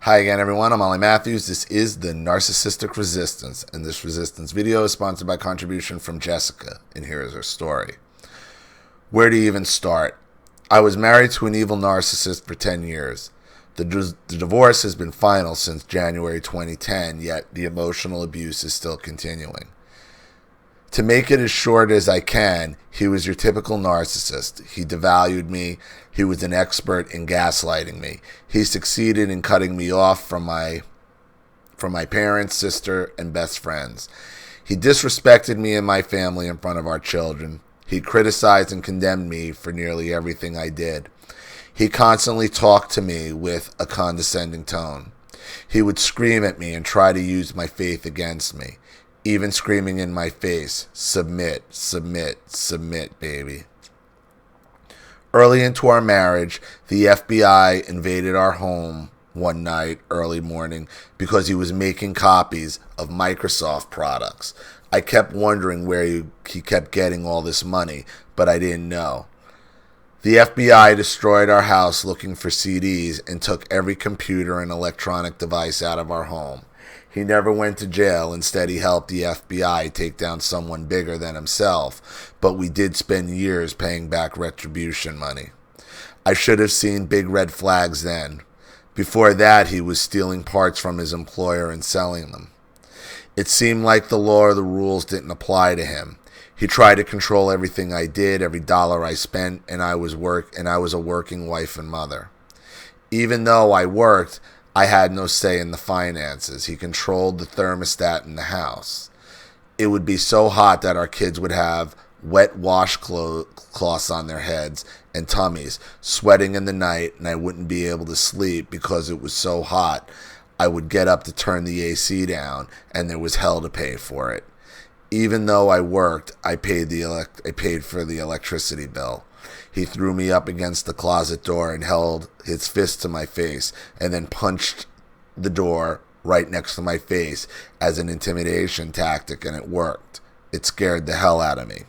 Hi again, everyone. I'm Ollie Matthews. This is the Narcissistic Resistance, and this resistance video is sponsored by contribution from Jessica, and here is her story. Where do you even start? I was married to an evil narcissist for 10 years. The divorce has been final since January 2010, yet the emotional abuse is still continuing. To make it as short as I can, he was your typical narcissist. He devalued me. He was an expert in gaslighting me. He succeeded in cutting me off from my parents, sister, and best friends. He disrespected me and my family in front of our children. He criticized and condemned me for nearly everything I did. He constantly talked to me with a condescending tone. He would scream at me and try to use my faith against me, even screaming in my face, "Submit, submit, submit, baby." Early into our marriage, the FBI invaded our home one night early morning because he was making copies of Microsoft products. I kept wondering where he kept getting all this money, but I didn't know. The FBI destroyed our house looking for CDs and took every computer and electronic device out of our home. He never went to jail. Instead, he helped the FBI take down someone bigger than himself, but we did spend years paying back retribution money. I should have seen big red flags then. Before that, he was stealing parts from his employer and selling them. It seemed like the law or the rules didn't apply to him. He tried to control everything I did, every dollar I spent, and I was a working wife and mother. Even though I worked, I had no say in the finances. He controlled the thermostat in the house. It would be so hot that our kids would have wet washcloths on their heads and tummies, sweating in the night, and I wouldn't be able to sleep because it was so hot. I would get up to turn the AC down, and there was hell to pay for it. Even though I worked, I paid for the electricity bill. He threw me up against the closet door and held his fist to my face and then punched the door right next to my face as an intimidation tactic, and it worked. It scared the hell out of me.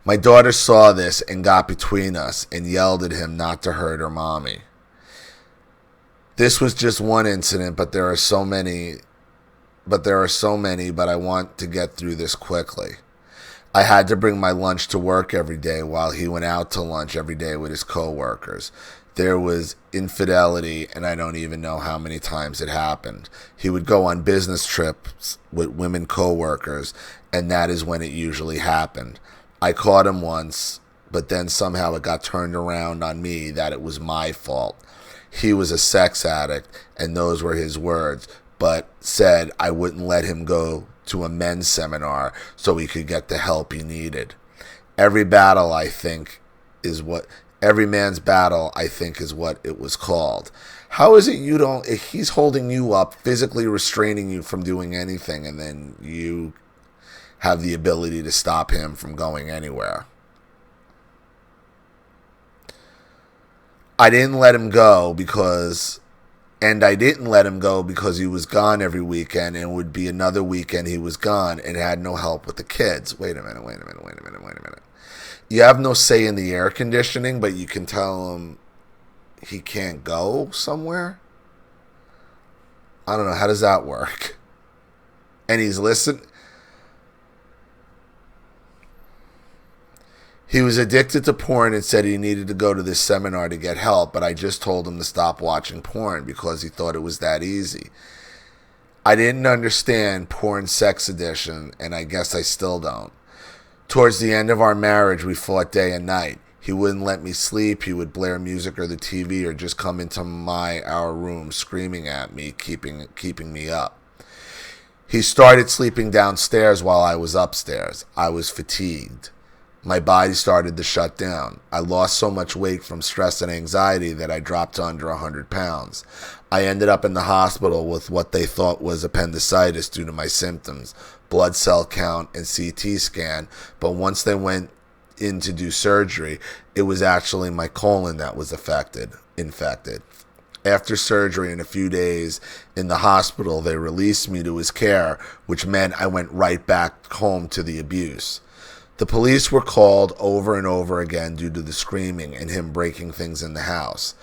My daughter saw this and got between us and yelled at him not to hurt her mommy. This was just one incident, but there are so many, but I want to get through this quickly. I had to bring my lunch to work every day while he went out to lunch every day with his coworkers. There was infidelity, and I don't even know how many times it happened. He would go on business trips with women coworkers, and that is when it usually happened. I caught him once, but then somehow it got turned around on me that it was my fault. He was a sex addict, and those were his words, but said I wouldn't let him go to a men's seminar so he could get the help he needed. Every man's battle, I think, is what it was called. How is it if he's holding you up, physically restraining you from doing anything, and then you have the ability to stop him from going anywhere? I didn't let him go because he was gone every weekend, and it would be another weekend he was gone and had no help with the kids. Wait a minute. You have no say in the air conditioning, but you can tell him he can't go somewhere? I don't know. How does that work? And he's listening. He was addicted to porn and said he needed to go to this seminar to get help, but I just told him to stop watching porn because he thought it was that easy. I didn't understand porn sex addiction, and I guess I still don't. Towards the end of our marriage, we fought day and night. He wouldn't let me sleep. He would blare music or the TV or just come into our room screaming at me, keeping me up. He started sleeping downstairs while I was upstairs. I was fatigued. My body started to shut down. I lost so much weight from stress and anxiety that I dropped to under 100 pounds. I ended up in the hospital with what they thought was appendicitis due to my symptoms, blood cell count, and CT scan, but once they went in to do surgery, it was actually my colon that was infected. After surgery and a few days in the hospital, they released me to his care, which meant I went right back home to the abuse. The police were called over and over again due to the screaming and him breaking things in the house.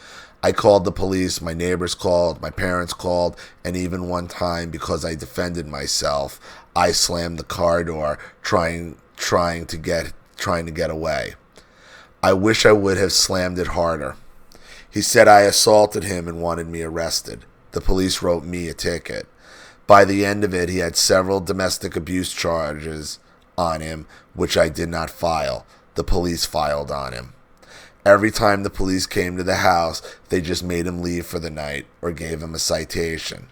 I called the police, my neighbors called, my parents called, and even one time, because I defended myself, I slammed the car door trying to get away. I wish I would have slammed it harder. He said I assaulted him and wanted me arrested. The police wrote me a ticket. By the end of it, he had several domestic abuse charges on him, which I did not file. The police filed on him. Every time the police came to the house, they just made him leave for the night or gave him a citation.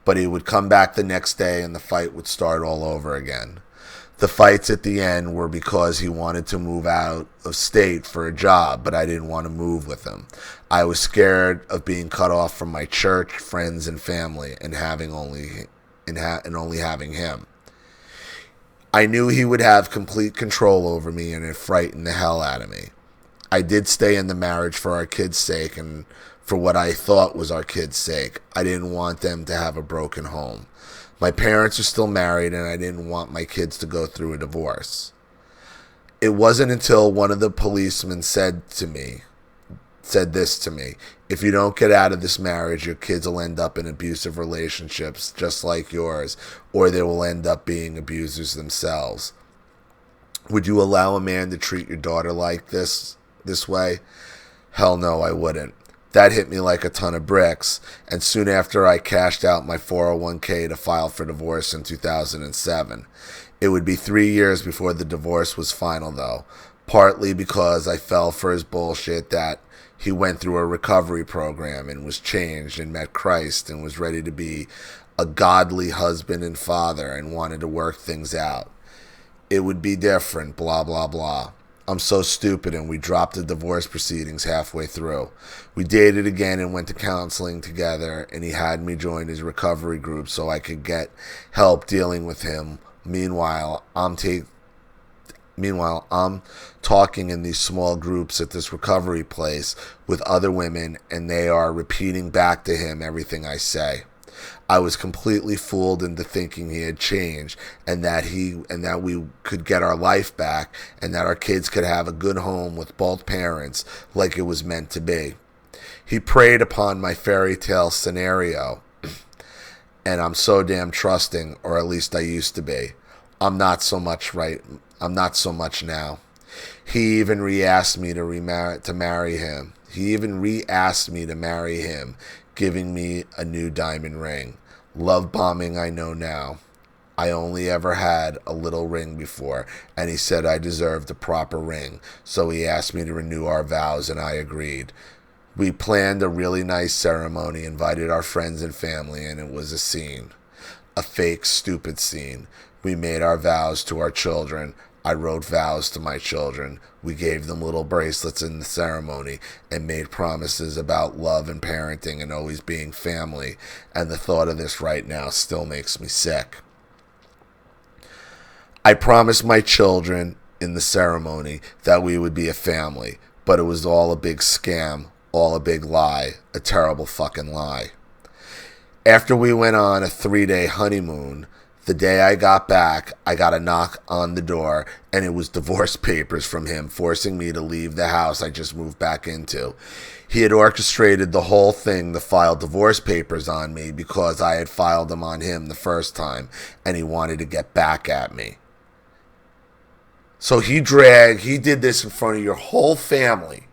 But he would come back the next day and the fight would start all over again. The fights at the end were because he wanted to move out of state for a job, but I didn't want to move with him. I was scared of being cut off from my church, friends, and family, and only having him. I knew he would have complete control over me, and it frightened the hell out of me. I did stay in the marriage for our kids' sake and for what I thought was our kids' sake. I didn't want them to have a broken home. My parents are still married, and I didn't want my kids to go through a divorce. It wasn't until one of the policemen said this to me: if you don't get out of this marriage, your kids will end up in abusive relationships just like yours, or they will end up being abusers themselves. Would you allow a man to treat your daughter like this way? Hell no, I wouldn't. That hit me like a ton of bricks, and soon after I cashed out my 401k to file for divorce in 2007. It would be 3 years before the divorce was final, though, partly because I fell for his bullshit that he went through a recovery program and was changed and met Christ and was ready to be a godly husband and father and wanted to work things out. It would be different, blah, blah, blah. I'm so stupid, and we dropped the divorce proceedings halfway through. We dated again and went to counseling together, and he had me join his recovery group so I could get help dealing with him. Meanwhile, I'm talking in these small groups at this recovery place with other women, and they are repeating back to him everything I say. I was completely fooled into thinking he had changed and that we could get our life back and that our kids could have a good home with both parents like it was meant to be. He preyed upon my fairy tale scenario, and I'm so damn trusting, or at least I used to be. I'm not so much now. He even re-asked me to marry him. Giving me a new diamond ring. Love bombing, I know now. I only ever had a little ring before, and he said I deserved a proper ring, so he asked me to renew our vows, and I agreed. We planned a really nice ceremony, invited our friends and family, and it was a scene. A fake, stupid scene. We made our vows to our children. I wrote vows to my children. We gave them little bracelets in the ceremony and made promises about love and parenting and always being family. And the thought of this right now still makes me sick. I promised my children in the ceremony that we would be a family, but it was all a big scam, all a big lie, a terrible fucking lie. After we went on a 3-day honeymoon, the day I got back, I got a knock on the door, and it was divorce papers from him, forcing me to leave the house I just moved back into. He had orchestrated the whole thing to file divorce papers on me because I had filed them on him the first time, and he wanted to get back at me. So he did this in front of your whole family,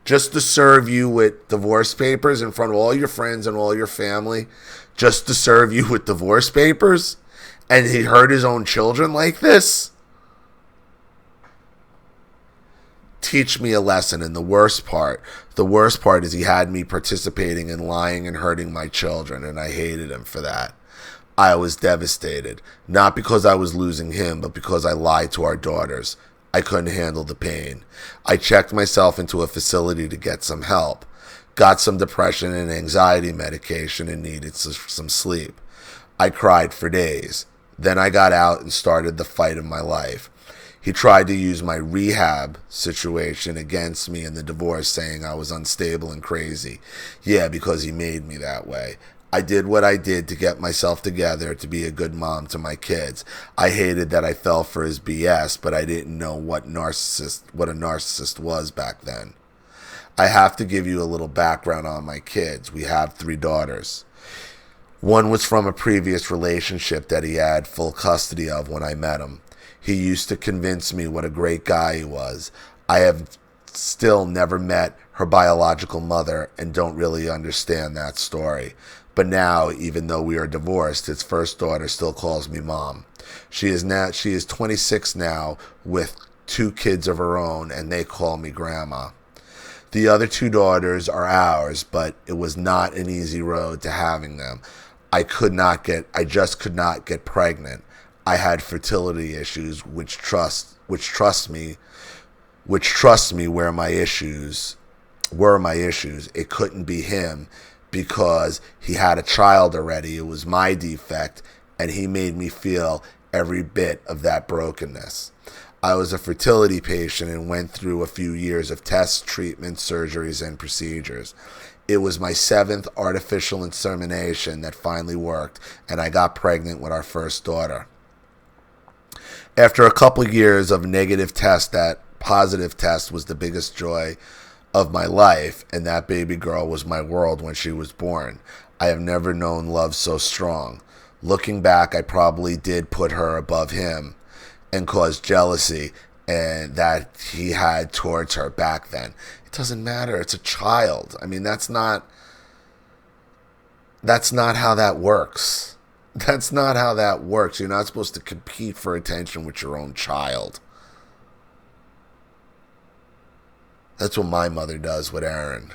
just to serve you with divorce papers in front of all your friends and all your family, just to serve you with divorce papers, and he hurt his own children like this? Teach me a lesson. And the worst part is he had me participating in lying and hurting my children, and I hated him for that. I was devastated, not because I was losing him, but because I lied to our daughters. I couldn't handle the pain. I checked myself into a facility to get some help, got some depression and anxiety medication, and needed some sleep. I cried for days. Then I got out and started the fight of my life. He tried to use my rehab situation against me in the divorce, saying I was unstable and crazy. Yeah, because he made me that way. I did what I did to get myself together to be a good mom to my kids. I hated that I fell for his BS, but I didn't know what a narcissist was back then. I have to give you a little background on my kids. We have 3 daughters. One was from a previous relationship that he had full custody of when I met him. He used to convince me what a great guy he was. I have still never met her biological mother and don't really understand that story. But now, even though we are divorced, his first daughter still calls me mom. She is 26 now with 2 kids of her own, and they call me grandma. The other 2 daughters are ours, but it was not an easy road to having them. I just could not get pregnant. I had fertility issues, which trust me were my issues. It couldn't be him because he had a child already. It was my defect, and he made me feel every bit of that brokenness. I was a fertility patient and went through a few years of tests, treatments, surgeries, and procedures. It was my 7th artificial insemination that finally worked, and I got pregnant with our first daughter. After a couple years of negative tests, that positive test was the biggest joy of my life, and that baby girl was my world when she was born. I have never known love so strong. Looking back, I probably did put her above him and caused jealousy and that he had towards her back then. It doesn't matter. It's a child. I mean, that's not how that works. That's not how that works. You're not supposed to compete for attention with your own child. That's what my mother does with Aaron.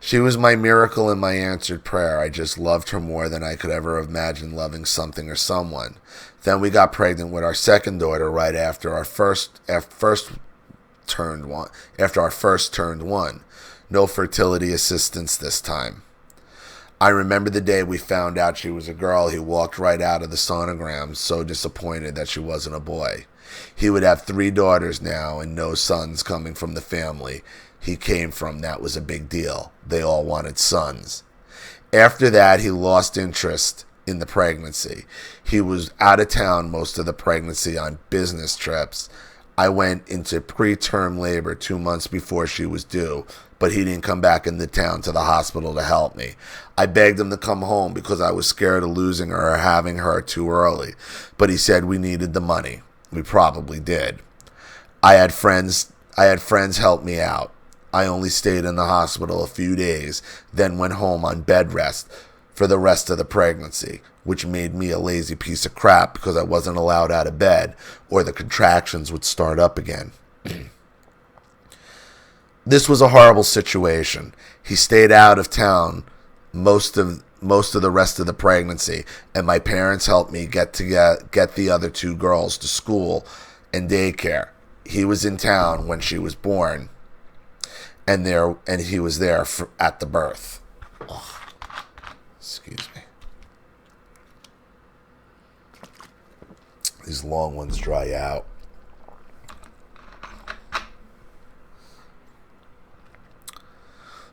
She was my miracle and my answered prayer. I just loved her more than I could ever imagine loving something or someone. Then we got pregnant with our second daughter right after our first turned one. No fertility assistance this time. I remember the day we found out she was a girl. He walked right out of the sonogram, so disappointed that she wasn't a boy. He would have 3 daughters now and no sons coming from the family he came from. That was a big deal. They all wanted sons. After that, he lost interest in the pregnancy. He was out of town most of the pregnancy on business trips. I went into preterm labor 2 months before she was due, but he didn't come back into town to the hospital to help me. I begged him to come home because I was scared of losing her or having her too early, but he said we needed the money. We probably did. I had friends help me out. I only stayed in the hospital a few days, then went home on bed rest for the rest of the pregnancy, which made me a lazy piece of crap because I wasn't allowed out of bed or the contractions would start up again. This was a horrible situation. He stayed out of town most of the rest of the pregnancy, and my parents helped me get the other 2 girls to school and daycare. He was in town when she was born, and he was there at the birth. Oh, excuse me. These long ones dry out.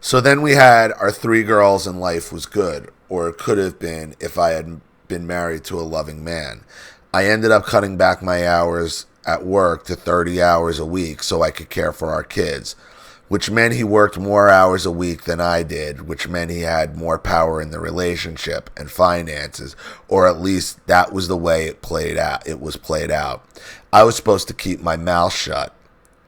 So then we had our 3 girls and life was good, or it could have been if I had been married to a loving man. I ended up cutting back my hours at work to 30 hours a week so I could care for our kids, which meant he worked more hours a week than I did, which meant he had more power in the relationship and finances, or at least that was the way it was played out. I was supposed to keep my mouth shut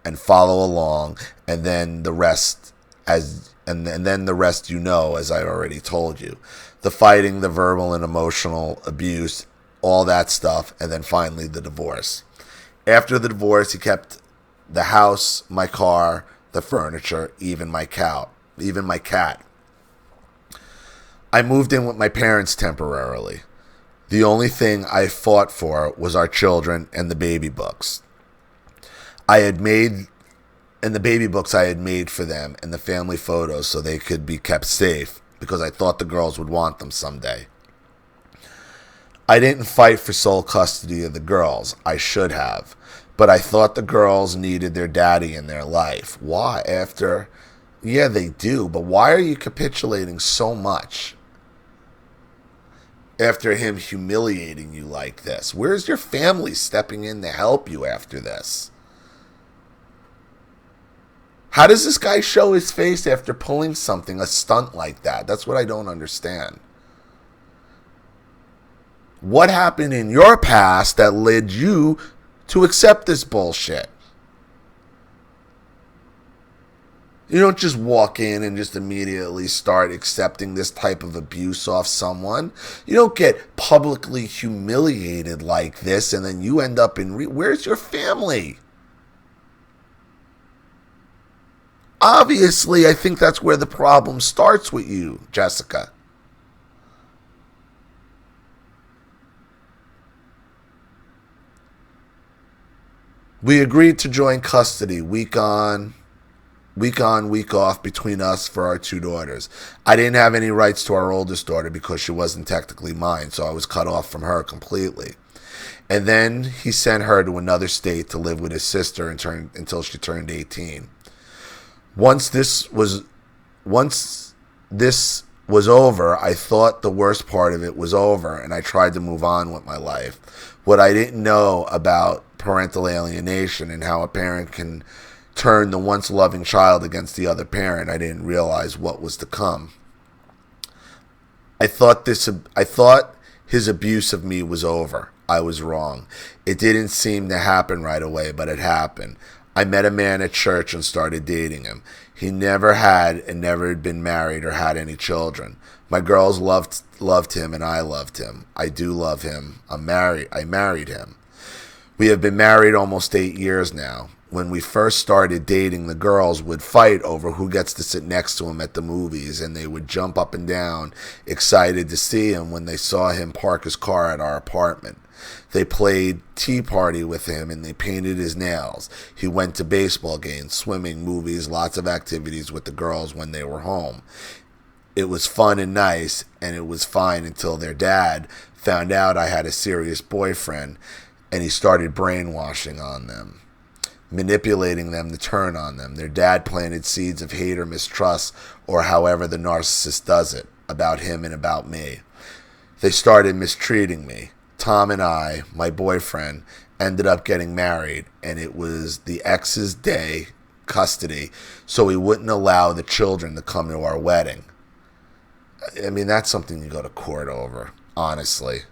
and follow along, and then the rest as I already told you. The fighting, the verbal and emotional abuse, all that stuff, and then finally the divorce. After the divorce, he kept the house, my car, the furniture, even my cat. I moved in with my parents temporarily. The only thing I fought for was our children and the baby books. I had made for them and the family photos so they could be kept safe because I thought the girls would want them someday. I didn't fight for sole custody of the girls. I should have. But I thought the girls needed their daddy in their life. Why? Yeah, they do, but why are you capitulating so much after him humiliating you like this? Where's your family stepping in to help you after this? How does this guy show his face after pulling something, a stunt like that? That's what I don't understand. What happened in your past that led you to accept this bullshit? You don't just walk in and just immediately start accepting this type of abuse off someone. You don't get publicly humiliated like this and then you end up in... Where's your family? Obviously, I think that's where the problem starts with you, Jessica. We agreed to join custody week on, week off between us for our 2 daughters. I didn't have any rights to our oldest daughter because she wasn't technically mine, so I was cut off from her completely. And then he sent her to another state to live with his sister until she turned 18. Once this was over, I thought the worst part of it was over, and I tried to move on with my life. What I didn't know about parental alienation and how a parent can turn the once loving child against the other parent, I didn't realize what was to come. I thought his abuse of me was over. I was wrong. It didn't seem to happen right away, but it happened. I met a man at church and started dating him. He never had been married or had any children. My girls loved him and I loved him. I do love him. I married him. We have been married almost 8 years now. When we first started dating, the girls would fight over who gets to sit next to him at the movies, and they would jump up and down, excited to see him when they saw him park his car at our apartment. They played Tea Party with him, and they painted his nails. He went to baseball games, swimming, movies, lots of activities with the girls when they were home. It was fun and nice, and it was fine until their dad found out I had a serious boyfriend, and he started brainwashing on them, manipulating them to turn on them. Their dad planted seeds of hate or mistrust, or however the narcissist does it, about him and about me. They started mistreating me. Tom and I, my boyfriend, ended up getting married, and it was the ex's day, custody, so he wouldn't allow the children to come to our wedding. I mean, that's something you go to court over, honestly.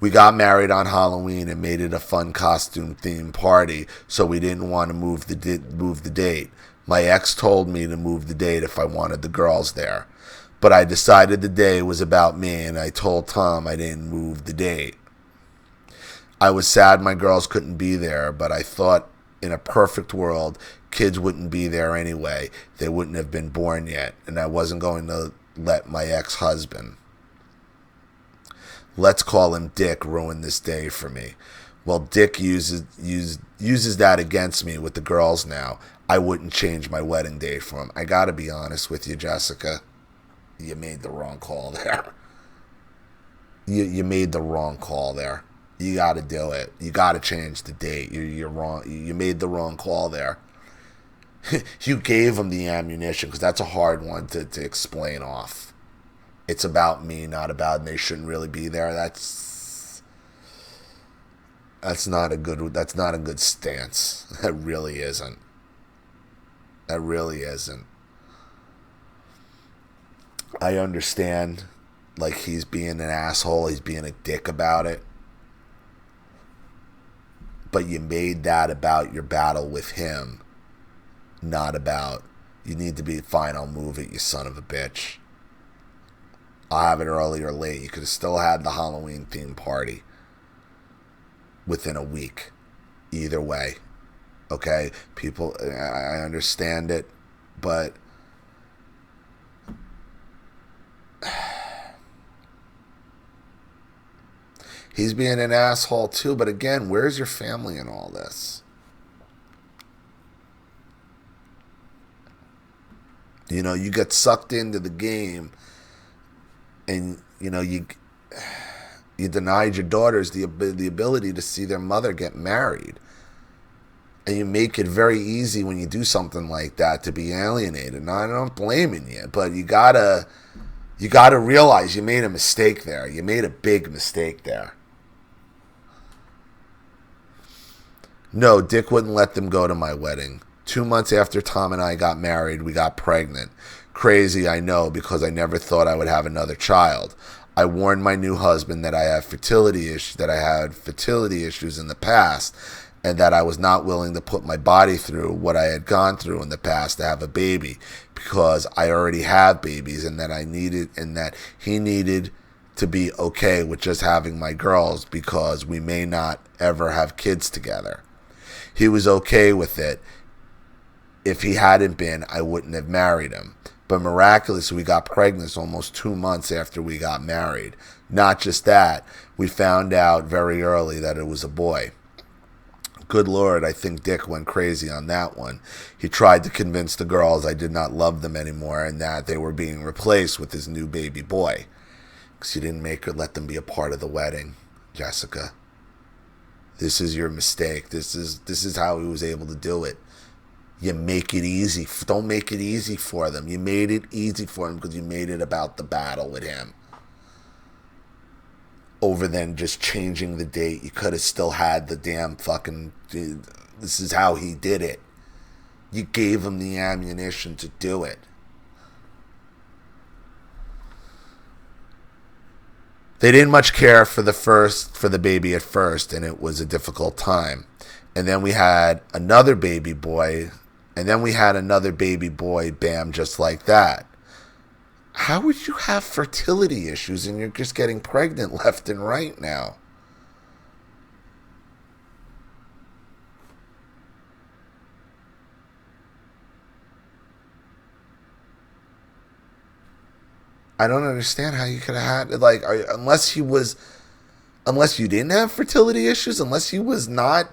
We got married on Halloween and made it a fun costume-themed party, so we didn't want to move the date. My ex told me to move the date if I wanted the girls there. But I decided the day was about me, and I told Tom I didn't move the date. I was sad my girls couldn't be there, but I thought in a perfect world, kids wouldn't be there anyway. They wouldn't have been born yet, and I wasn't going to let my ex-husband, let's call him Dick, ruin this day for me. Well, Dick uses that against me with the girls now. I wouldn't change my wedding date for him. I gotta be honest with you, Jessica. You made the wrong call there. You made the wrong call there. You gotta do it. You gotta change the date. You're wrong. You made the wrong call there. You gave him the ammunition, because that's a hard one to explain off. It's about me, not about, and they shouldn't really be there. That's not a good stance. That really isn't. That really isn't. I understand, like, he's being an asshole, he's being a dick about it. But you made that about your battle with him, not about, you need to be fine, I'll move it, you son of a bitch. I'll have it early or late. You could have still had the Halloween themed party within a week. Either way. Okay? People, I understand it, but he's being an asshole too. But again, where's your family in all this? You know, you get sucked into the game, and you know you denied your daughters the ability to see their mother get married, and you make it very easy when you do something like that to be alienated. Now, I'm not blaming you, but you gotta realize you made a mistake there. You made a big mistake there. No, Dick wouldn't let them go to my wedding. 2 months after Tom and I got married, we got pregnant. Crazy, I know, because I never thought I would have another child. I warned my new husband that I had fertility issues in the past, and that I was not willing to put my body through what I had gone through in the past to have a baby, because I already have babies, and that he needed to be okay with just having my girls, because we may not ever have kids together. He was okay with it. If he hadn't been, I wouldn't have married him. But miraculously, we got pregnant almost 2 months after we got married. Not just that, we found out very early that it was a boy. Good Lord, I think Dick went crazy on that one. He tried to convince the girls I did not love them anymore and that they were being replaced with his new baby boy. Because you didn't make her let them be a part of the wedding, Jessica. This is your mistake. This is how he was able to do it. You make it easy. Don't make it easy for them. You made it easy for him because you made it about the battle with him. Over then just changing the date. You could have still had the damn fucking... This is how he did it. You gave him the ammunition to do it. They didn't much care for the baby at first, and it was a difficult time. And then we had another baby boy, bam, just like that. How would you have fertility issues and you're just getting pregnant left and right now? I don't understand how you could have had, like, unless you didn't have fertility issues, unless he was not,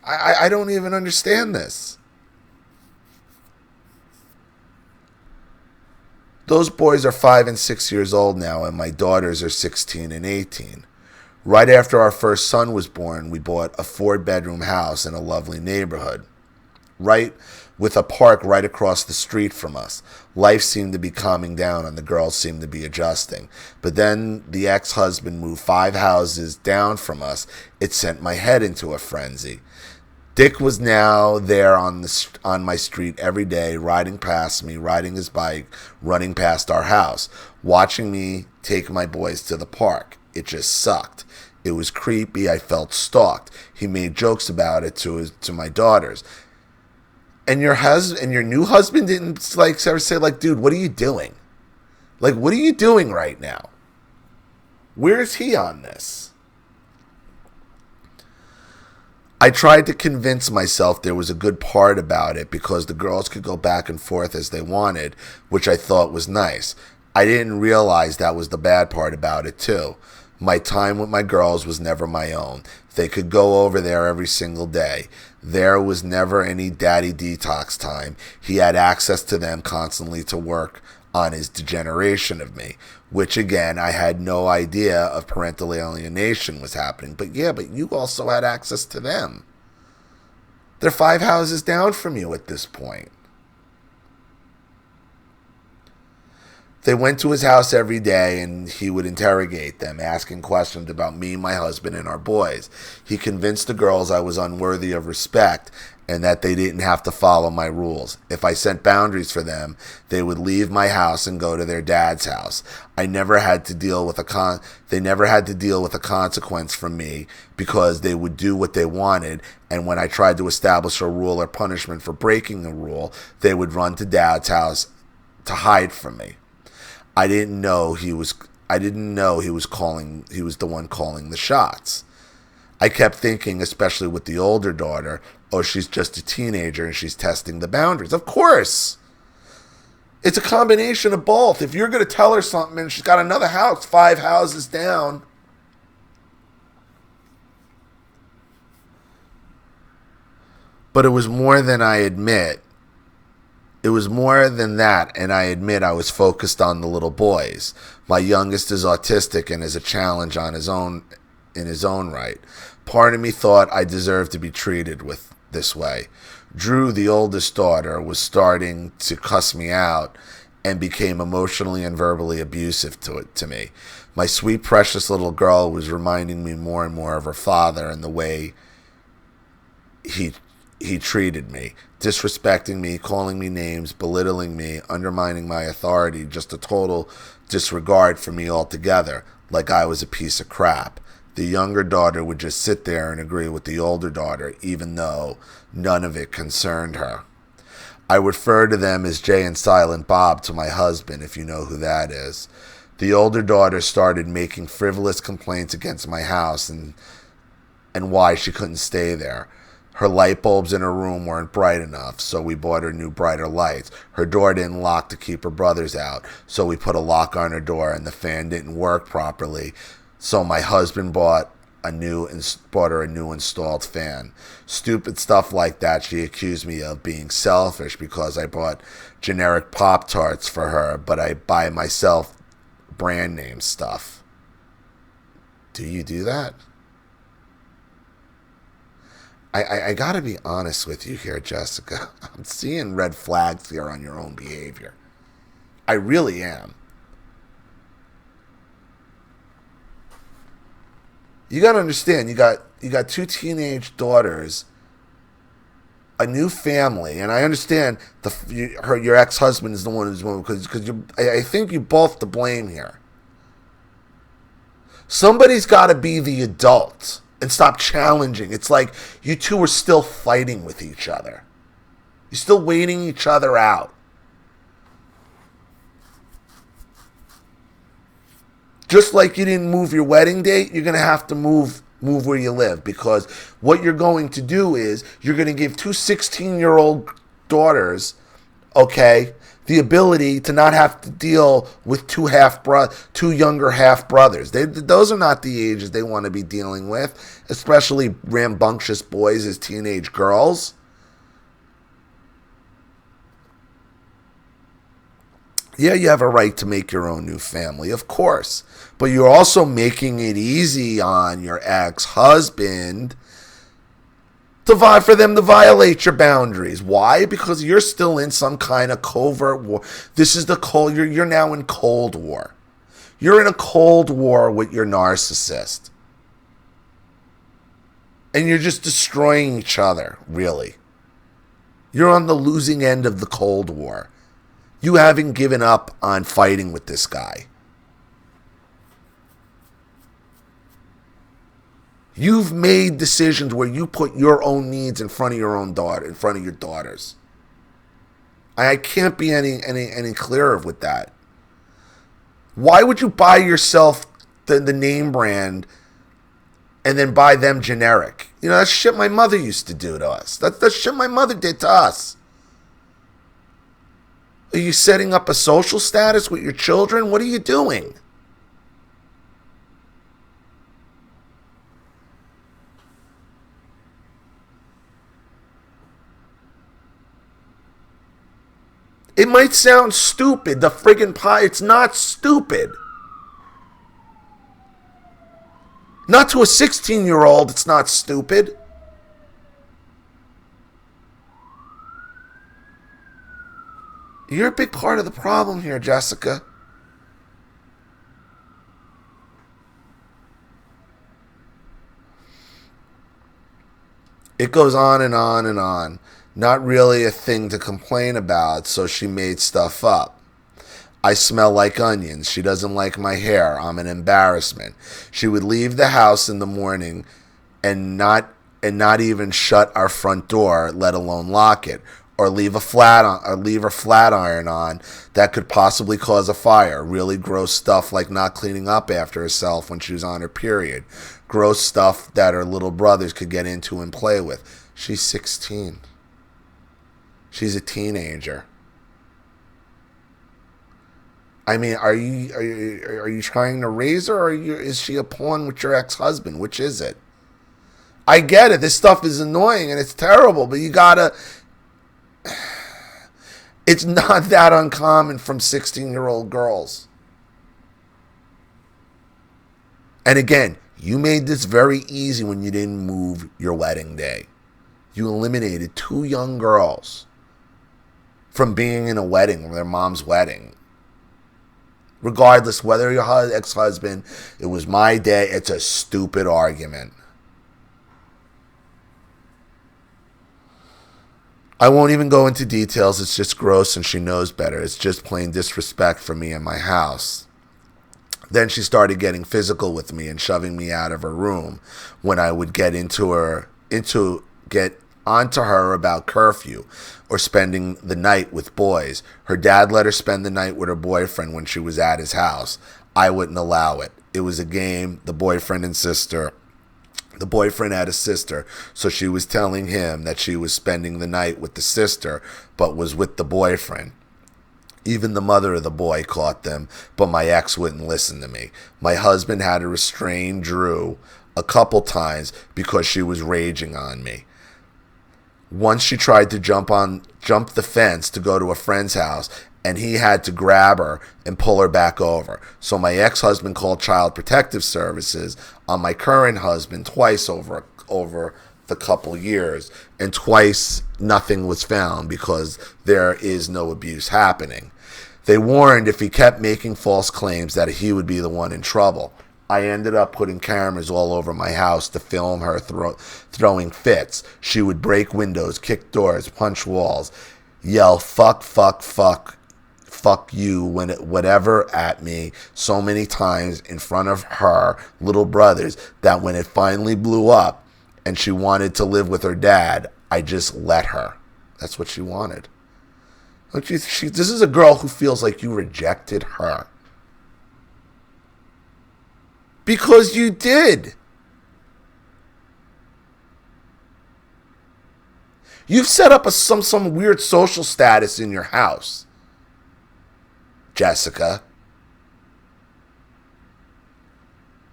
I don't even understand this. Those boys are 5 and 6 years old now, and my daughters are 16 and 18. Right after our first son was born, we bought a 4-bedroom house in a lovely neighborhood, right with a park right across the street from us. Life seemed to be calming down and the girls seemed to be adjusting. But then the ex-husband moved 5 houses down from us. It sent my head into a frenzy. Dick was now there on my street every day, riding past me, riding his bike, running past our house, watching me take my boys to the park. It just sucked. It was creepy. I felt stalked. He made jokes about it to my daughters. And your new husband didn't ever say, dude, what are you doing? What are you doing right now? Where is he on this? I tried to convince myself there was a good part about it because the girls could go back and forth as they wanted, which I thought was nice. I didn't realize that was the bad part about it too. My time with my girls was never my own. They could go over there every single day. There was never any daddy detox time. He had access to them constantly to work on his degeneration of me, which again, I had no idea of parental alienation was happening. But you also had access to them. They're 5 houses down from you at this point. They went to his house every day and he would interrogate them, asking questions about me, my husband, and our boys. He convinced the girls I was unworthy of respect and that they didn't have to follow my rules. If I set boundaries for them, they would leave my house and go to their dad's house. They never had to deal with a consequence from me because they would do what they wanted, and when I tried to establish a rule or punishment for breaking a rule, they would run to dad's house to hide from me. I didn't know he was the one calling the shots. I kept thinking, especially with the older daughter, oh, she's just a teenager and she's testing the boundaries. Of course. It's a combination of both. If you're going to tell her something and she's got another house 5 houses down, but it was more than I admit. It was more than that, and I admit I was focused on the little boys. My youngest is autistic and is a challenge in his own right. Part of me thought I deserved to be treated this way. Drew, the oldest daughter, was starting to cuss me out and became emotionally and verbally abusive to me. My sweet, precious little girl was reminding me more and more of her father and the way he he treated me, disrespecting me, calling me names, belittling me, undermining my authority, just a total disregard for me altogether, like I was a piece of crap. The younger daughter would just sit there and agree with the older daughter, even though none of it concerned her. I refer to them as Jay and Silent Bob to my husband, if you know who that is. The older daughter started making frivolous complaints against my house and why she couldn't stay there. Her light bulbs in her room weren't bright enough, so we bought her new brighter lights. Her door didn't lock to keep her brothers out, so we put a lock on her door, and the fan didn't work properly, so my husband bought her a new installed fan. Stupid stuff like that. She accused me of being selfish because I bought generic Pop-Tarts for her, but I buy myself brand name stuff. Do you do that? I gotta be honest with you here, Jessica. I'm seeing red flags here on your own behavior. I really am. You gotta understand, you got two teenage daughters, a new family, and I understand your ex-husband is the one who's because I think you both to blame here. Somebody's got to be the adult and stop challenging. It's like you two are still fighting with each other. You're still waiting each other out. Just like you didn't move your wedding date, you're going to have to move where you live, because what you're going to do is you're going to give two 16-year-old daughters, okay, the ability to not have to deal with two younger half brothers. Those are not the ages they want to be dealing with, especially rambunctious boys as teenage girls. Yeah, you have a right to make your own new family, of course. But you're also making it easy on your ex-husband for them to violate your boundaries. Why? Because you're still in some kind of covert war. This is you're now in Cold War. You're in a Cold War with your narcissist. And you're just destroying each other, really. You're on the losing end of the Cold War. You haven't given up on fighting with this guy. You've made decisions where you put your own needs in front of your own daughter, in front of your daughters. I can't be any clearer with that. Why would you buy yourself the name brand and then buy them generic? You know, that's shit my mother used to do to us. That's shit my mother did to us. Are you setting up a social status with your children? What are you doing? It might sound stupid, the friggin' pie. It's not stupid. Not to a 16-year-old, it's not stupid. You're a big part of the problem here, Jessica. It goes on and on and on. Not really a thing to complain about, so she made stuff up. I smell like onions. She doesn't like my hair. I'm an embarrassment. She would leave the house in the morning and not even shut our front door, let alone lock it, or leave her flat iron on that could possibly cause a fire. Really gross stuff like not cleaning up after herself when she was on her period. Gross stuff that her little brothers could get into and play with. She's 16. She's a teenager. I mean, are you trying to raise her, or is she a pawn with your ex-husband? Which is it? I get it. This stuff is annoying and it's terrible, but you gotta... It's not that uncommon from 16-year-old girls. And again, you made this very easy when you didn't move your wedding day. You eliminated two young girls from being in a wedding, their mom's wedding. Regardless, whether your ex-husband, it was my day, it's a stupid argument. I won't even go into details. It's just gross and she knows better. It's just plain disrespect for me and my house. Then she started getting physical with me and shoving me out of her room when I would get get onto her about curfew or spending the night with boys. Her dad let her spend the night with her boyfriend when she was at his house. I wouldn't allow it. It was a game, the boyfriend had a sister, so she was telling him that she was spending the night with the sister, but was with the boyfriend. Even the mother of the boy caught them, but my ex wouldn't listen to me. My husband had to restrain Drew a couple times because she was raging on me. Once she tried to jump the fence to go to a friend's house, and he had to grab her and pull her back over. So my ex-husband called Child Protective Services on my current husband twice over the couple years, and twice nothing was found because there is no abuse happening. They warned if he kept making false claims that he would be the one in trouble. I ended up putting cameras all over my house to film her throwing fits. She would break windows, kick doors, punch walls, yell fuck, fuck, fuck, fuck you, whatever at me so many times in front of her little brothers that when it finally blew up and she wanted to live with her dad, I just let her. That's what she wanted. This is a girl who feels like you rejected her. Because you did. You've set up some weird social status in your house, Jessica.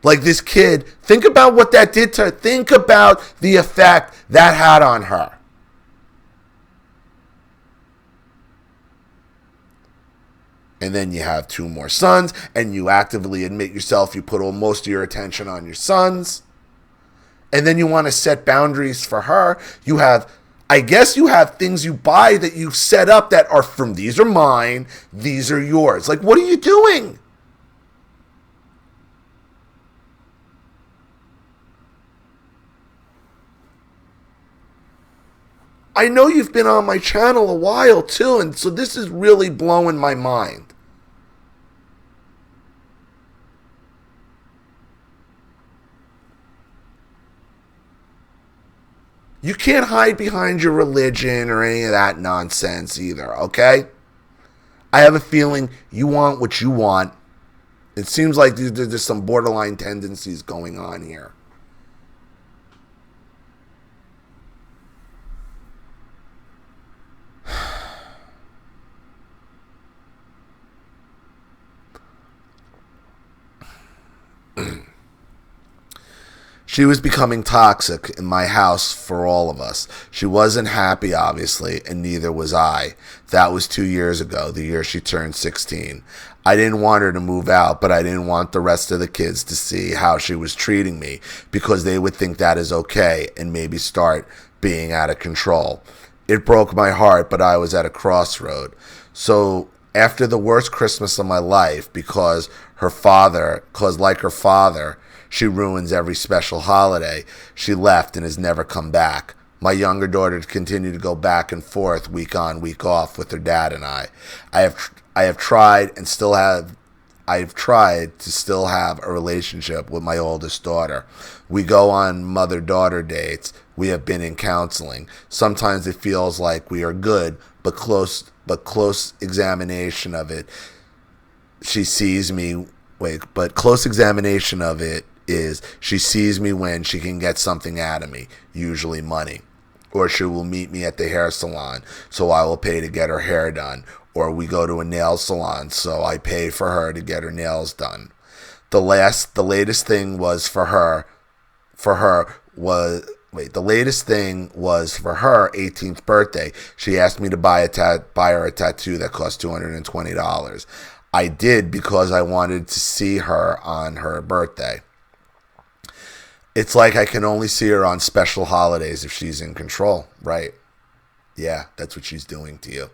Like this kid, think about what that did to her. Think about the effect that had on her. And then you have 2 more sons, and you actively admit yourself you put most of your attention on your sons. And then you want to set boundaries for her. I guess you have things you buy that you've set up that are from, these are mine, these are yours. Like, what are you doing? I know you've been on my channel a while too, and so this is really blowing my mind. You can't hide behind your religion or any of that nonsense either, okay? I have a feeling you want what you want. It seems like there's some borderline tendencies going on here. She was becoming toxic in my house for all of us. She wasn't happy, obviously, and neither was I. That was 2 years ago, the year she turned 16. I didn't want her to move out, but I didn't want the rest of the kids to see how she was treating me because they would think that is okay and maybe start being out of control. It broke my heart, but I was at a crossroad. So after the worst Christmas of my life, because like her father, she ruins every special holiday, she left and has never come back. My younger daughter continued to go back and forth week on, week off with her dad and I. I've tried to still have a relationship with my oldest daughter. We go on mother-daughter dates. We have been in counseling. Sometimes it feels like we are good, but close examination of it, close examination of it is she sees me when she can get something out of me, usually money. Or she will meet me at the hair salon, so I will pay to get her hair done. Or we go to a nail salon, so I pay for her to get her nails done. The latest thing was for her 18th birthday. She asked me to buy her a tattoo that cost $220. I did because I wanted to see her on her birthday. It's like I can only see her on special holidays if she's in control, right? Yeah, that's what she's doing to you.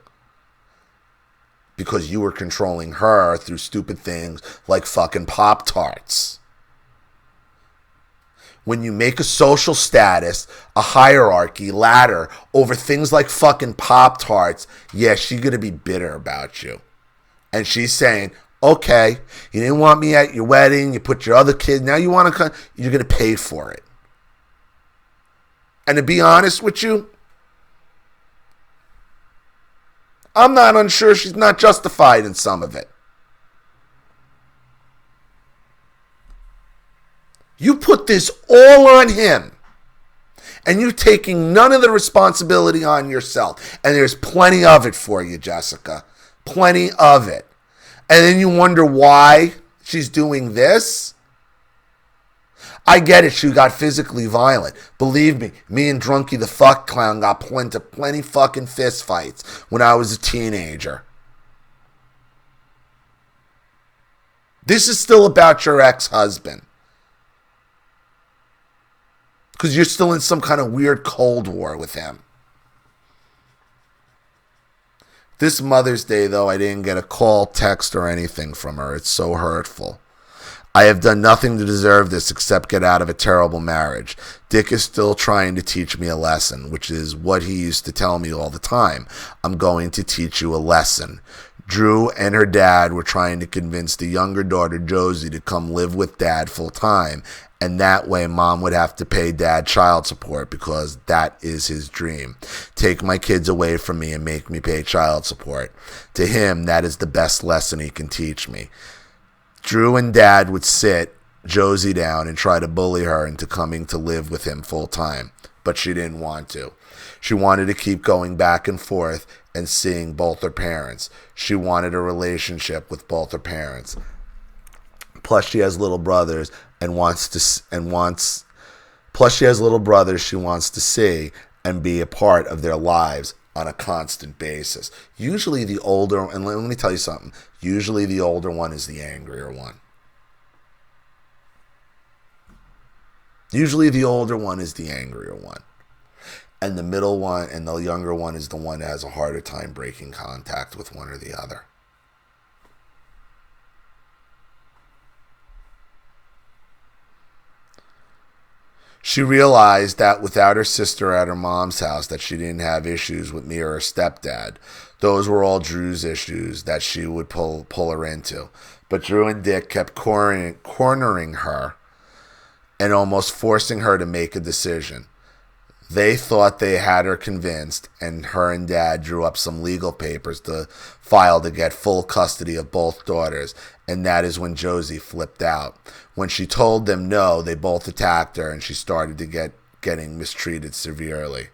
Because you were controlling her through stupid things like fucking Pop-Tarts. when you make a social status, a hierarchy, ladder over things like fucking Pop-Tarts, yeah, she's going to be bitter about you. And she's saying, okay, you didn't want me at your wedding, you put your other kid, now you want to come, you're going to pay for it. And to be honest with you, I'm not unsure she's not justified in some of it. You put this all on him, and you're taking none of the responsibility on yourself. And there's plenty of it for you, Jessica. Plenty of it. And then you wonder why she's doing this? I get it, she got physically violent. Believe me and Drunky the fuck clown got plenty fucking fist fights when I was a teenager. This is still about your ex-husband. Because you're still in some kind of weird Cold War with him. This Mother's Day, though, I didn't get a call, text, or anything from her. It's so hurtful. I have done nothing to deserve this except get out of a terrible marriage. Dick is still trying to teach me a lesson, which is what he used to tell me all the time. I'm going to teach you a lesson. Drew and her dad were trying to convince the younger daughter, Josie, to come live with dad full time. And that way, mom would have to pay dad child support because that is his dream. Take my kids away from me and make me pay child support. To him, that is the best lesson he can teach me. Drew and dad would sit Josie down and try to bully her into coming to live with him full time. But she didn't want to. She wanted to keep going back and forth and seeing both her parents. She wanted a relationship with both her parents. Plus, she has little brothers she wants to see and be a part of their lives on a constant basis. Usually the older, and let me tell you something, usually the older one is the angrier one. Usually the older one is the angrier one. And the middle one and the younger one is the one that has a harder time breaking contact with one or the other. She realized that without her sister at her mom's house that she didn't have issues with me or her stepdad. Those were all Drew's issues that she would pull her into. But Drew and Dick kept cornering her and almost forcing her to make a decision. They thought they had her convinced, and her and dad drew up some legal papers to file to get full custody of both daughters, and that is when Josie flipped out. When she told them no, they both attacked her, and she started to getting mistreated severely.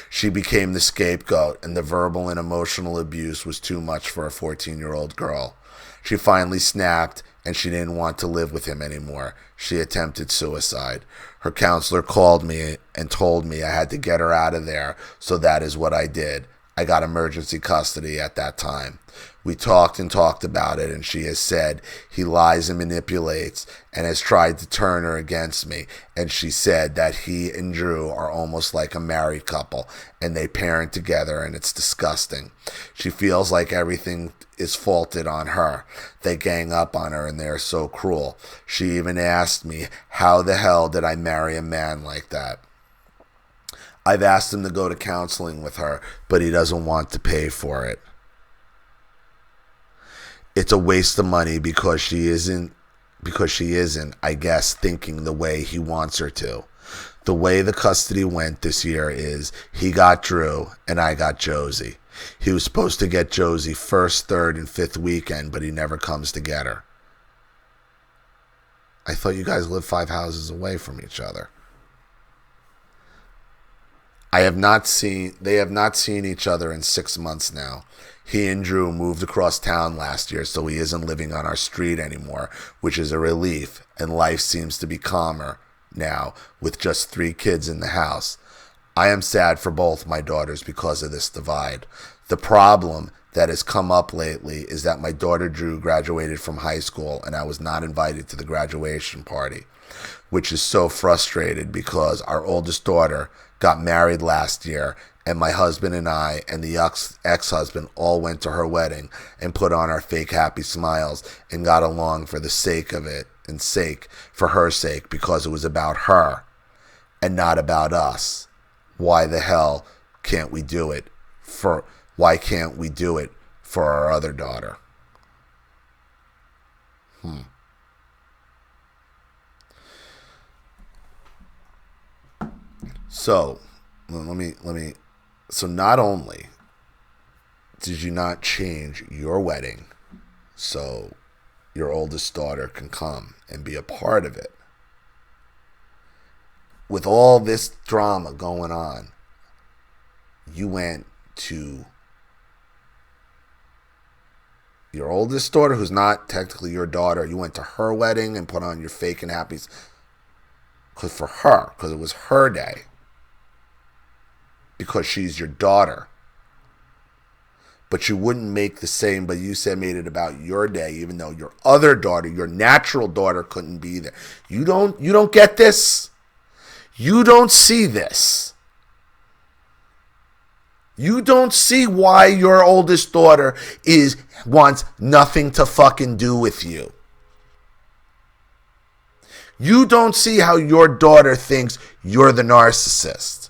She became the scapegoat, and the verbal and emotional abuse was too much for a 14-year-old girl. She finally snapped, and she didn't want to live with him anymore. She attempted suicide. Her counselor called me and told me I had to get her out of there, so that is what I did. I got emergency custody at that time. We talked and talked about it, and she has said he lies and manipulates and has tried to turn her against me. And she said that he and Drew are almost like a married couple, and they parent together, and it's disgusting. She feels like everything is faulted on her. They gang up on her, and they're so cruel. She even asked me, how the hell did I marry a man like that? I've asked him to go to counseling with her, but he doesn't want to pay for it. It's a waste of money because she isn't, I guess, thinking the way he wants her to. The way the custody went this year is he got Drew and I got Josie. He was supposed to get Josie first, third, and fifth weekend, but he never comes to get her. I thought you guys lived 5 houses away from each other. They have not seen each other in 6 months now. He and Drew moved across town last year, so he isn't living on our street anymore, which is a relief, and life seems to be calmer now with just 3 kids in the house. I am sad for both my daughters because of this divide. The problem that has come up lately is that my daughter Drew graduated from high school and I was not invited to the graduation party, which is so frustrated because our oldest daughter got married last year, and my husband and I and the ex-husband all went to her wedding and put on our fake happy smiles and got along for the sake of it and for her sake because it was about her and not about us. Why the hell can't we do it why can't we do it for our other daughter? So, so not only did you not change your wedding so your oldest daughter can come and be a part of it, with all this drama going on, you went to your oldest daughter, who's not technically your daughter, you went to her wedding and put on your fake and happy, because it was her day, because she's your daughter. But you wouldn't make the same, but you said made it about your day, even though your other daughter, your natural daughter, couldn't be there. You don't get this. You don't see this. You don't see why your oldest daughter wants nothing to fucking do with you. You don't see how your daughter thinks you're the narcissist.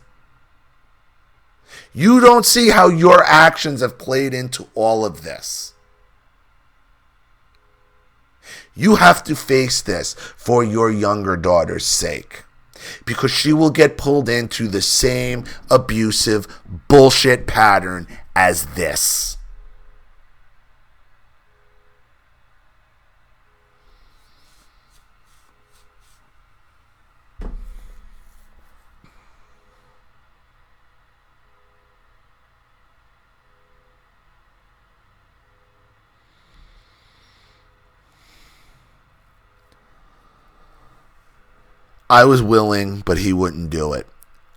You don't see how your actions have played into all of this. You have to face this for your younger daughter's sake, because she will get pulled into the same abusive bullshit pattern as this. I was willing, but he wouldn't do it.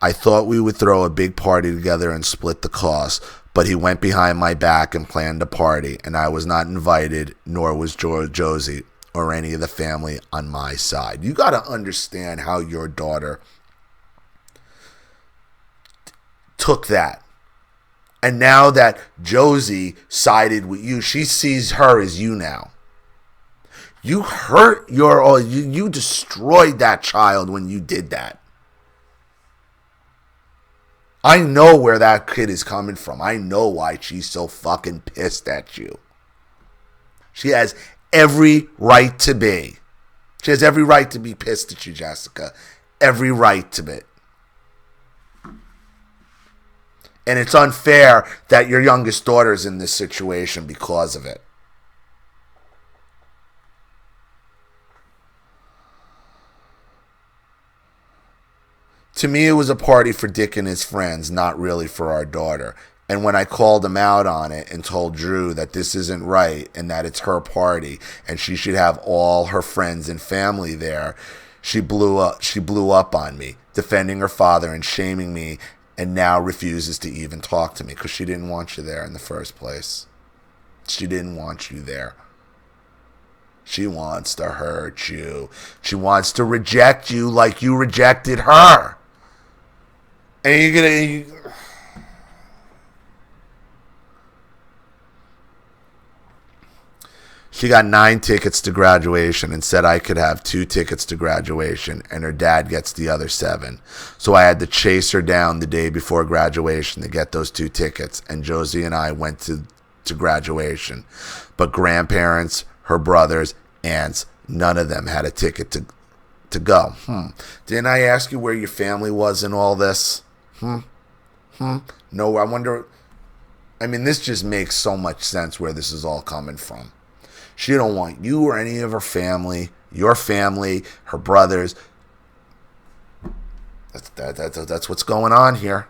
I thought we would throw a big party together and split the cost, but he went behind my back and planned a party, and I was not invited, nor was Josie or any of the family on my side. You got to understand how your daughter took that. And now that Josie sided with you, she sees her as you now. You hurt you destroyed that child when you did that. I know where that kid is coming from. I know why she's so fucking pissed at you. She has every right to be. She has every right to be pissed at you, Jessica. Every right to be. And it's unfair that your youngest daughter's in this situation because of it. To me, it was a party for Dick and his friends, not really for our daughter. And when I called him out on it and told Drew that this isn't right and that it's her party and she should have all her friends and family there, she blew up on me, defending her father and shaming me, and now refuses to even talk to me because she didn't want you there in the first place. She didn't want you there. She wants to hurt you. She wants to reject you like you rejected her. And you're going to... She got 9 tickets to graduation and said I could have 2 tickets to graduation, and her dad gets the other 7. So I had to chase her down the day before graduation to get those 2 tickets, and Josie and I went to graduation. But grandparents, her brothers, aunts, none of them had a ticket to go. Didn't I ask you where your family was in all this? No, I wonder... I mean, this just makes so much sense where this is all coming from. She don't want you or any of her family, your family, her brothers. That's what's going on here.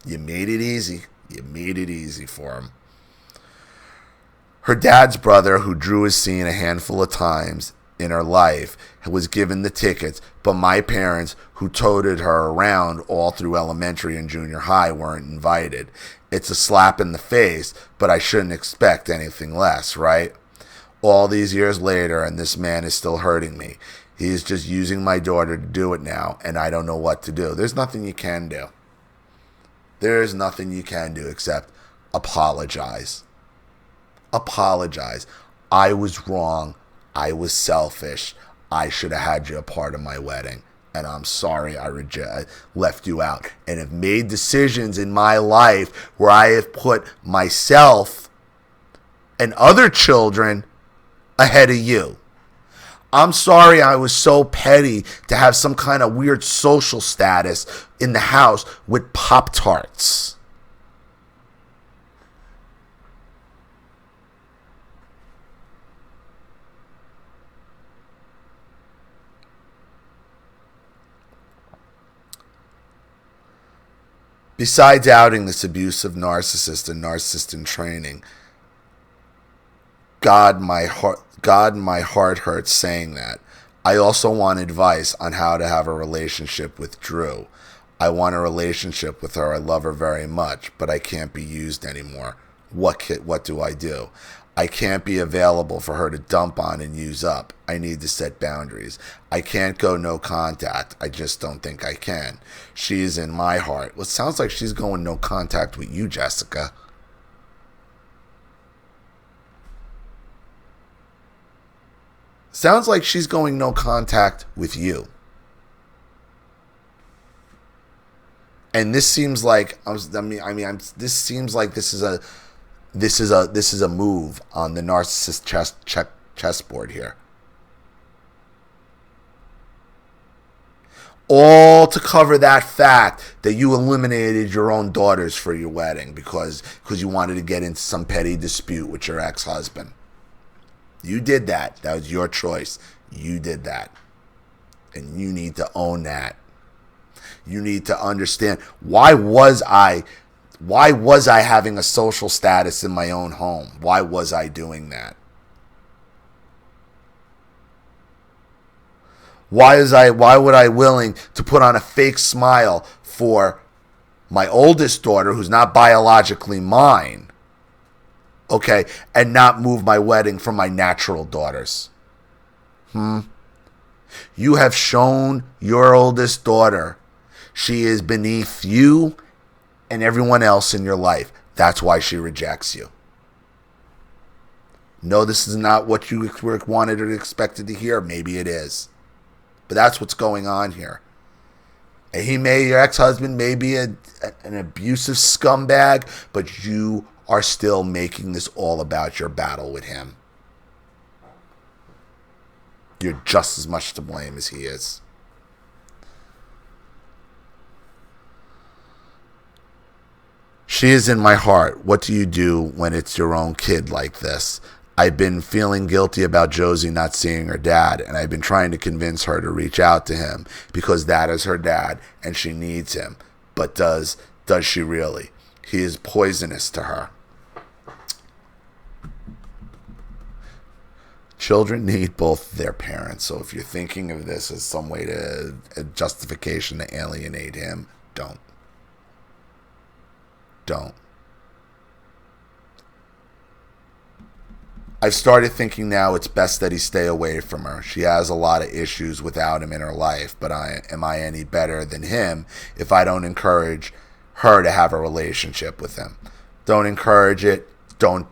You made it easy. You made it easy for him. Her dad's brother, who Drew has seen a handful of times in her life, was given the tickets, but my parents, who toted her around all through elementary and junior high, weren't invited. It's a slap in the face, but I shouldn't expect anything less, right? All these years later, and this man is still hurting me. He's just using my daughter to do it now, and I don't know what to do. There's nothing you can do. There's nothing you can do except apologize. Apologize. I was wrong. I was selfish. I should have had you a part of my wedding, and I'm sorry I left you out, and have made decisions in my life where I have put myself and other children ahead of you. I'm sorry I was so petty to have some kind of weird social status in the house with Pop-Tarts. Besides outing this abusive narcissist and narcissist in training, God, my heart hurts saying that. I also want advice on how to have a relationship with Drew. I want a relationship with her. I love her very much, but I can't be used anymore. What do I do? I can't be available for her to dump on and use up. I need to set boundaries. I can't go no contact. I just don't think I can. She is in my heart. Well, it sounds like she's going no contact with you, Jessica. Sounds like she's going no contact with you. And this seems like this seems like this is a move on the narcissist chessboard here. All to cover that fact that you eliminated your own daughters for your wedding because you wanted to get into some petty dispute with your ex-husband. You did that. That was your choice. You did that. And you need to own that. You need to understand, why was I having a social status in my own home? Why was I doing that? Why would I willing to put on a fake smile for my oldest daughter, who's not biologically mine, okay, and not move my wedding for my natural daughters? You have shown your oldest daughter she is beneath you and everyone else in your life. That's why she rejects you. No, this is not what you wanted or expected to hear. Maybe it is. But that's what's going on here. And your ex-husband may be an abusive scumbag, but you are still making this all about your battle with him. You're just as much to blame as he is. She is in my heart. What do you do when it's your own kid like this? I've been feeling guilty about Josie not seeing her dad, and I've been trying to convince her to reach out to him because that is her dad and she needs him. But does she really? He is poisonous to her. Children need both their parents, so if you're thinking of this as some way to a justification to alienate him, don't. I've started thinking now it's best that he stay away from her. She has a lot of issues without him in her life, but am I any better than him if I don't encourage her to have a relationship with him? Don't encourage it. Don't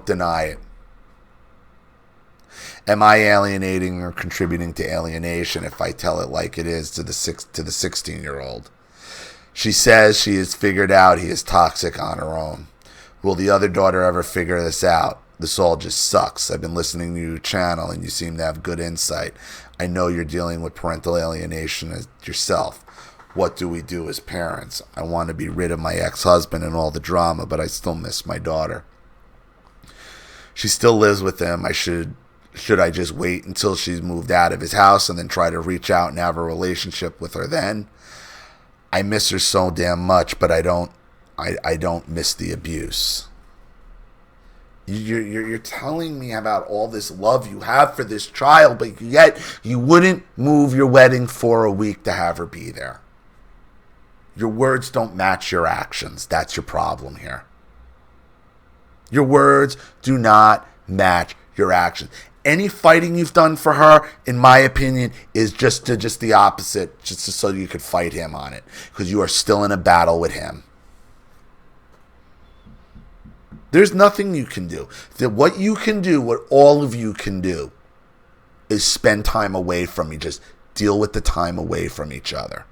deny it. Am I alienating or contributing to alienation if I tell it like it is to the 16-year-old? She says she has figured out he is toxic on her own. Will the other daughter ever figure this out? This all just sucks. I've been listening to your channel and you seem to have good insight. I know you're dealing with parental alienation yourself. What do we do as parents? I want to be rid of my ex-husband and all the drama, but I still miss my daughter. She still lives with him. Should I just wait until she's moved out of his house and then try to reach out and have a relationship with her then? I miss her so damn much, but I don't miss the abuse. You're telling me about all this love you have for this child, but yet you wouldn't move your wedding for a week to have her be there. Your words don't match your actions. That's your problem here. Your words do not match your actions. Any fighting you've done for her, in my opinion, is just the opposite, just so you could fight him on it, because you are still in a battle with him. There's nothing you can do. What all of you can do, is spend time away from me. Just Deal with the time away from each other.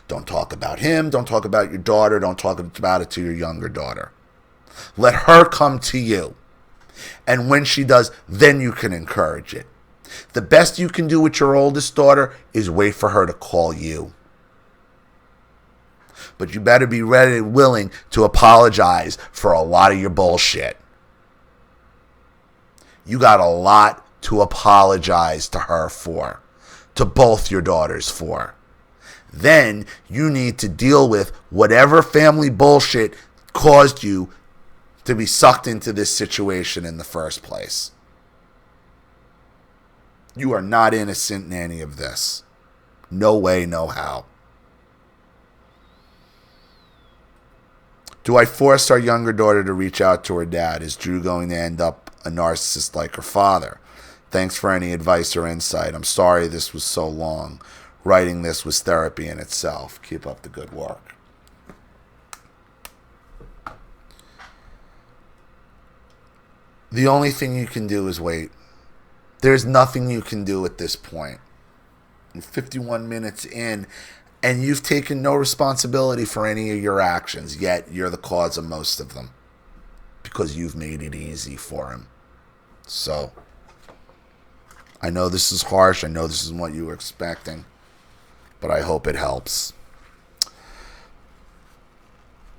Don't talk about him. Don't talk about your daughter. Don't talk about it to your younger daughter. Let her come to you. And when she does, then you can encourage it. The best you can do with your oldest daughter is wait for her to call you. But you better be ready and willing to apologize for a lot of your bullshit. You got a lot to apologize to her for, to both your daughters for. Then you need to deal with whatever family bullshit caused you to be sucked into this situation in the first place. You are not innocent in any of this. No way, no how. Do I force our younger daughter to reach out to her dad? Is Drew going to end up a narcissist like her father? Thanks for any advice or insight. I'm sorry this was so long. Writing this was therapy in itself. Keep up the good work. The only thing you can do is wait. There's nothing you can do at this point. You're 51 minutes in, and you've taken no responsibility for any of your actions, yet you're the cause of most of them because you've made it easy for him. So, I know this is harsh. I know this isn't what you were expecting, but I hope it helps.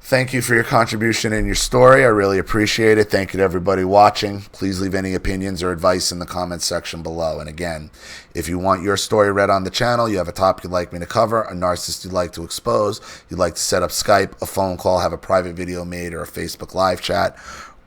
Thank you for your contribution and your story. I really appreciate it. Thank you to everybody watching. Please leave any opinions or advice in the comments section below. And again, if you want your story read on the channel, you have a topic you'd like me to cover, a narcissist you'd like to expose, you'd like to set up Skype, a phone call, have a private video made, or a Facebook live chat,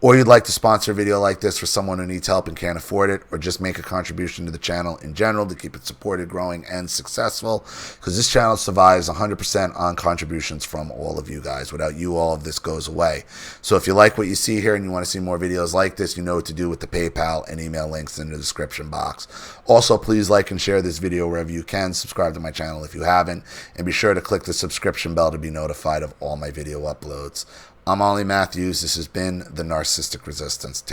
or you'd like to sponsor a video like this for someone who needs help and can't afford it, or just make a contribution to the channel in general to keep it supported, growing, and successful, because this channel survives 100% on contributions from all of you guys. Without you, all of this goes away. So if you like what you see here and you want to see more videos like this, you know what to do with the PayPal and email links in the description box. Also, please like and share this video wherever you can. Subscribe to my channel if you haven't, and be sure to click the subscription bell to be notified of all my video uploads. I'm Ollie Matthews. This has been the Narcissistic Resistance.